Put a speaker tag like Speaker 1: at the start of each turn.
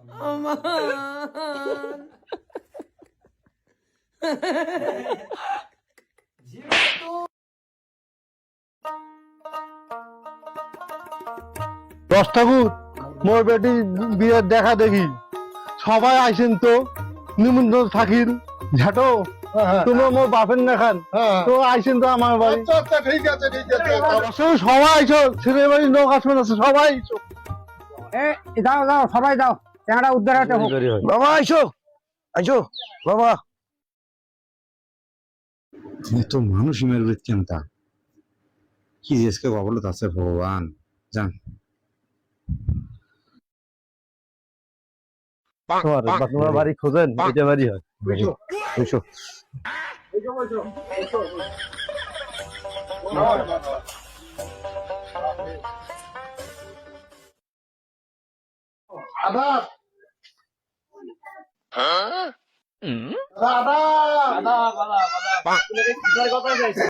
Speaker 1: আমার
Speaker 2: দশ ঠাকুর মোর বেটি বিয়ের দেখা দেখি সবাই আইসেন তো নিমন্ত্রণ থাকিন ঝাটো তোমরা মোর বাপের দেখান তো আইসেন তো আমার বাড়ি
Speaker 3: আচ্ছা ঠিক আছে
Speaker 2: সবাই আইসো ছেলের বাড়ির লোক আসবেন আছে সবাই আইসো
Speaker 4: যাও যাও সবাই যাও চেহারা উদ্ধার হতে হোক।
Speaker 2: বাবা আইসো আইসো বাবা
Speaker 5: তো মানুষই মেরবে চিন্তা কি আজকে বাবলত আছে ভগবান জান
Speaker 2: তোমার বাড়ি খোঁজেন এটা বাড়ি হয় বুঝছো
Speaker 3: আদাব আদাব